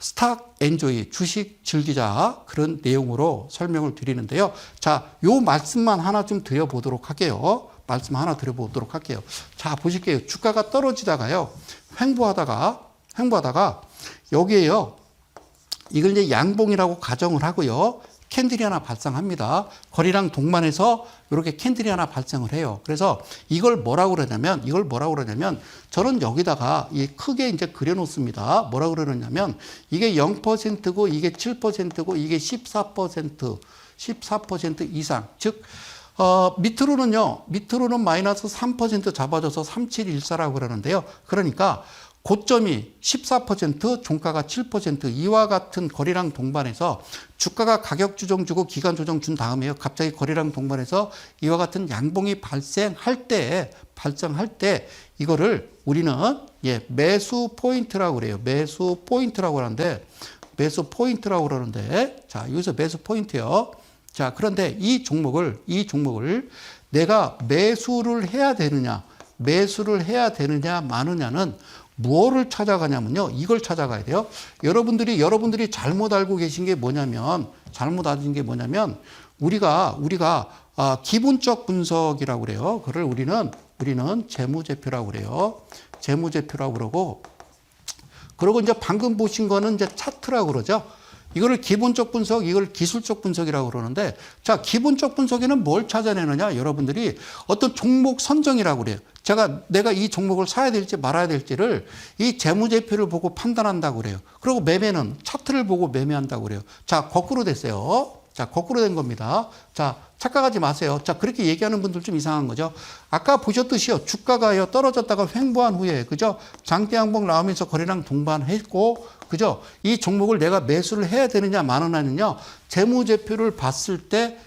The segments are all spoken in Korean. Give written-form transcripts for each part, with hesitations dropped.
스탁 엔조이, 주식 즐기자, 그런 내용으로 설명을 드리는데요. 자, 요 말씀만 하나 좀 드려보도록 할게요. 말씀 하나 드려보도록 할게요. 자, 보실게요. 주가가 떨어지다가요, 횡보하다가 여기에요, 이걸 이제 양봉이라고 가정을 하고요, 캔들이 하나 발생합니다. 거리랑 동반해서 이렇게 캔들이 하나 발생을 해요. 그래서 이걸 뭐라고 그러냐면 저는 여기다가 크게 이제 그려놓습니다. 뭐라고 그러냐면 이게 0%고 이게 7%고 이게 14% 이상. 즉, 밑으로는 마이너스 3% 잡아줘서 3714라고 그러는데요. 그러니까 고점이 14%, 종가가 7%, 이와 같은 거리랑 동반해서 주가가 가격 조정 주고 기간 조정 준 다음에요, 갑자기 거리랑 동반해서 이와 같은 양봉이 발생할 때 이거를 우리는 매수 포인트라고 그래요. 매수 포인트라고 그러는데 자, 여기서 매수 포인트요. 자, 그런데 이 종목을 내가 매수를 해야 되느냐 마느냐는 무엇을 찾아가냐면요, 이걸 찾아가야 돼요. 여러분들이 잘못 알고 계신 게 뭐냐면 우리가 기본적 분석이라고 그래요. 그걸 우리는 재무제표라고 그래요. 재무제표라고 그러고 이제 방금 보신 거는 이제 차트라고 그러죠. 이거를 기본적 분석, 이걸 기술적 분석이라고 그러는데, 자, 기본적 분석에는 뭘 찾아내느냐? 여러분들이 어떤 종목 선정이라고 그래요. 내가 이 종목을 사야 될지 말아야 될지를 이 재무제표를 보고 판단한다고 그래요. 그리고 매매는 차트를 보고 매매한다고 그래요. 자, 거꾸로 됐어요. 자, 거꾸로 된 겁니다. 자, 착각하지 마세요. 자, 그렇게 얘기하는 분들 좀 이상한 거죠. 아까 보셨듯이요, 주가가요, 떨어졌다가 횡보한 후에, 그죠? 장대 양봉 나오면서 거래량 동반했고, 그죠? 이 종목을 내가 매수를 해야 되느냐, 마느냐는요, 재무제표를 봤을 때,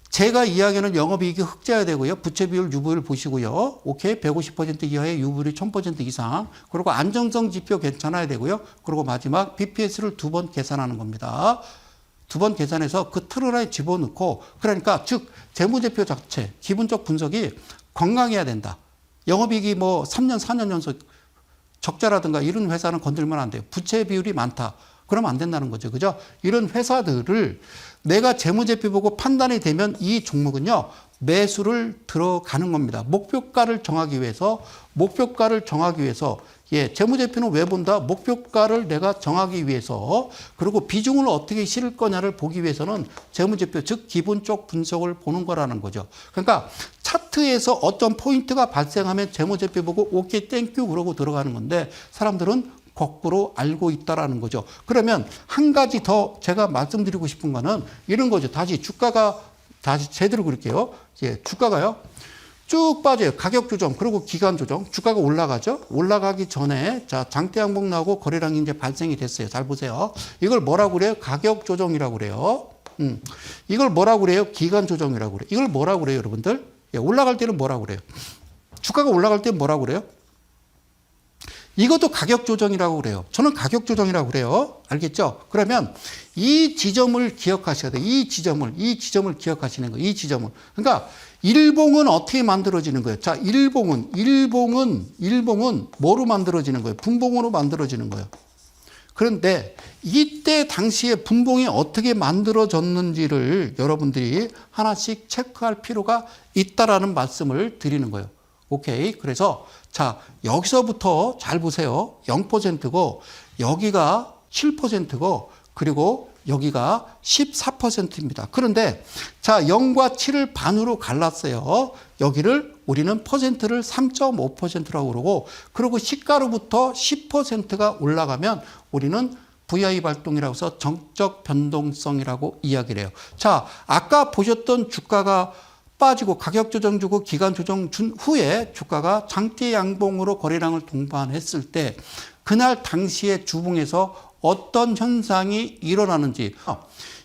제가 이야기하는 영업이익이 흑자여야 되고요. 부채 비율, 유보율 보시고요. 오케이. 150% 이하의 유보율이 1000% 이상. 그리고 안정성 지표 괜찮아야 되고요. 그리고 마지막 BPS를 2번 계산하는 겁니다. 2번 계산해서 그 틀 안에 집어넣고, 그러니까 즉 재무제표 자체 기본적 분석이 건강해야 된다. 영업이익이 뭐 3년 4년 연속 적자라든가 이런 회사는 건들면 안 돼요. 부채 비율이 많다, 그러면 안 된다는 거죠. 그죠? 이런 회사들을 내가 재무제표 보고 판단이 되면 이 종목은요, 매수를 들어가는 겁니다. 목표가를 정하기 위해서 재무제표는 왜 본다? 목표가를 내가 정하기 위해서, 그리고 비중을 어떻게 실을 거냐를 보기 위해서는 재무제표, 즉 기본적 분석을 보는 거라는 거죠. 그러니까 차트에서 어떤 포인트가 발생하면 재무제표 보고 오케이 땡큐 그러고 들어가는 건데, 사람들은 거꾸로 알고 있다라는 거죠. 그러면 한 가지 더 제가 말씀드리고 싶은 거는 이런 거죠. 다시 제대로 그릴게요. 주가가요, 쭉 빠져요. 가격 조정, 그리고 기간 조정. 주가가 올라가죠. 올라가기 전에, 자, 장대 양봉 나오고 거래량이 이제 발생이 됐어요. 잘 보세요. 이걸 뭐라고 그래요? 가격 조정이라고 그래요. 이걸 뭐라고 그래요? 기간 조정이라고 그래요. 이걸 뭐라고 그래요, 여러분들? 올라갈 때는 뭐라고 그래요? 주가가 올라갈 때는 뭐라고 그래요? 이것도 가격 조정이라고 그래요. 저는 가격 조정이라고 그래요. 알겠죠? 그러면 이 지점을 기억하셔야 돼요. 이 지점을 기억하시는 거예요. 이 지점을. 그러니까 일봉은 어떻게 만들어지는 거예요? 자, 일봉은 뭐로 만들어지는 거예요? 분봉으로 만들어지는 거예요. 그런데 이때 당시에 분봉이 어떻게 만들어졌는지를 여러분들이 하나씩 체크할 필요가 있다라는 말씀을 드리는 거예요. 오케이. 그래서 자, 여기서부터 잘 보세요. 0%고 여기가 7%고 그리고 여기가 14%입니다. 그런데 자, 0과 7을 반으로 갈랐어요. 여기를 우리는 퍼센트를 3.5%라고 그러고, 그리고 시가로부터 10%가 올라가면 우리는 VI 발동이라고 해서 정적 변동성이라고 이야기를 해요. 자, 아까 보셨던 주가가 빠지고 가격 조정 주고 기간 조정 준 후에 주가가 장대 양봉으로 거래량을 동반했을 때 그날 당시에 주봉에서 어떤 현상이 일어나는지,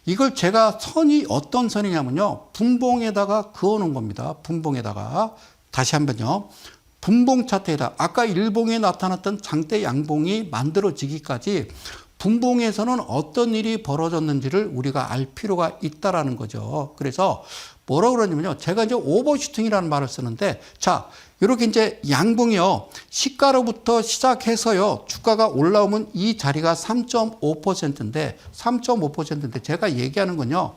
이걸 제가 선이 어떤 선이냐면요, 분봉에다가 그어놓은 겁니다. 분봉에다가. 다시 한번요. 분봉 차트에다 아까 일봉에 나타났던 장대 양봉이 만들어지기까지 분봉에서는 어떤 일이 벌어졌는지를 우리가 알 필요가 있다라는 거죠. 그래서 뭐라고 그러냐면요. 제가 이제 오버슈팅이라는 말을 쓰는데, 자, 이렇게 이제 양봉이요. 시가로부터 시작해서요. 주가가 올라오면 이 자리가 3.5%인데, 3.5%인데, 제가 얘기하는 건요.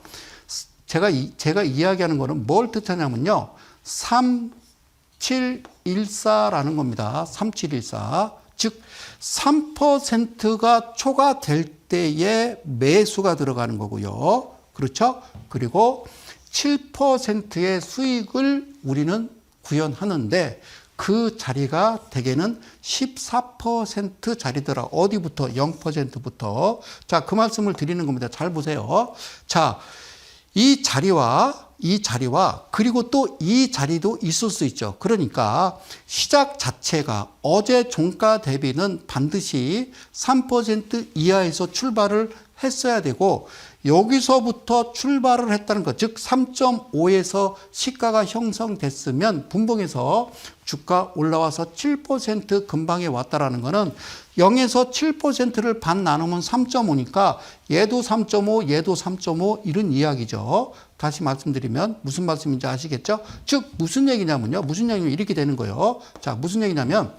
제가 이야기하는 거는 뭘 뜻하냐면요. 3714라는 겁니다. 3714. 즉, 3%가 초과될 때에 매수가 들어가는 거고요. 그렇죠? 그리고 7%의 수익을 우리는 구현하는데 그 자리가 대개는 14% 자리더라. 어디부터? 0%부터. 자, 그 말씀을 드리는 겁니다. 잘 보세요. 자, 이 자리와 그리고 또 이 자리도 있을 수 있죠. 그러니까 시작 자체가 어제 종가 대비는 반드시 3% 이하에서 출발을 했어야 되고 여기서부터 출발을 했다는 것, 즉 3.5에서 시가가 형성됐으면 분봉에서 주가 올라와서 7% 근방에 왔다라는 거는 0에서 7%를 반 나누면 3.5니까 얘도 3.5, 얘도 3.5 이런 이야기죠. 다시 말씀드리면 무슨 말씀인지 아시겠죠? 즉 무슨 얘기냐면요. 무슨 얘기냐면 이렇게 되는 거예요. 자, 무슨 얘기냐면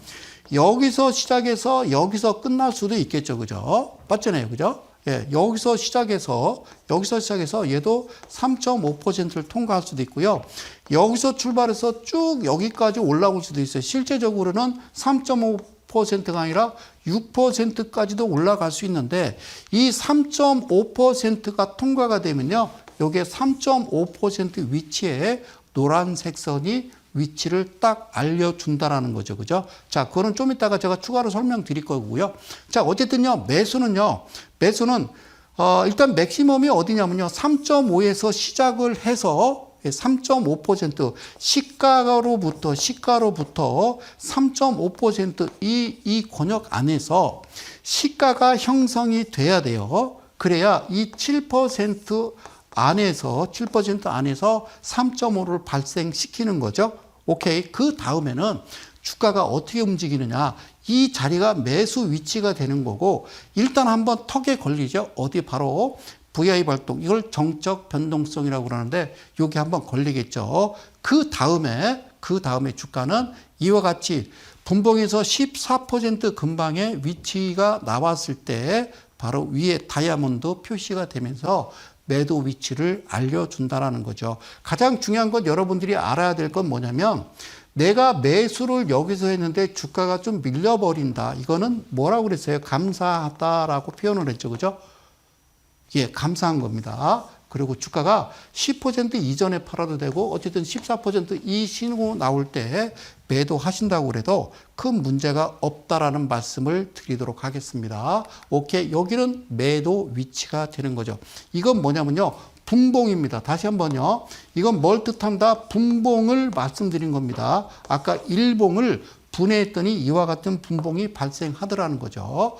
여기서 시작해서 여기서 끝날 수도 있겠죠. 그죠? 맞잖아요. 그죠? 예, 여기서 시작해서 얘도 3.5%를 통과할 수도 있고요. 여기서 출발해서 쭉 여기까지 올라올 수도 있어요. 실제적으로는 3.5%가 아니라 6%까지도 올라갈 수 있는데 이 3.5%가 통과가 되면요. 여기에 3.5% 위치에 노란색 선이 위치를 딱 알려준다라는 거죠. 그죠? 자, 그거는 좀 이따가 제가 추가로 설명드릴 거고요. 자, 어쨌든요, 매수는 일단 맥시멈이 어디냐면요. 3.5에서 시작을 해서 3.5% 시가로부터 3.5% 이 권역 안에서 시가가 형성이 돼야 돼요. 그래야 이 7% 안에서 3.5를 발생시키는 거죠. 오케이. 그 다음에는 주가가 어떻게 움직이느냐. 이 자리가 매수 위치가 되는 거고 일단 한번 턱에 걸리죠. 어디 바로 VI 발동. 이걸 정적 변동성이라고 그러는데 여기 한번 걸리겠죠. 그 다음에 주가는 이와 같이 분봉에서 14% 근방의 위치가 나왔을 때 바로 위에 다이아몬드 표시가 되면서 매도 위치를 알려준다는 거죠. 가장 중요한 건 여러분들이 알아야 될 건 뭐냐면 내가 매수를 여기서 했는데 주가가 좀 밀려버린다. 이거는 뭐라고 그랬어요? 감사하다라고 표현을 했죠. 그죠? 예, 감사한 겁니다. 그리고 주가가 10% 이전에 팔아도 되고 어쨌든 14% 이 신호 나올 때 매도하신다고 그래도 큰 문제가 없다라는 말씀을 드리도록 하겠습니다. 오케이. 여기는 매도 위치가 되는 거죠. 이건 뭐냐면요. 분봉입니다. 다시 한번요. 이건 뭘 뜻한다? 분봉을 말씀드린 겁니다. 아까 일봉을 분해했더니 이와 같은 분봉이 발생하더라는 거죠.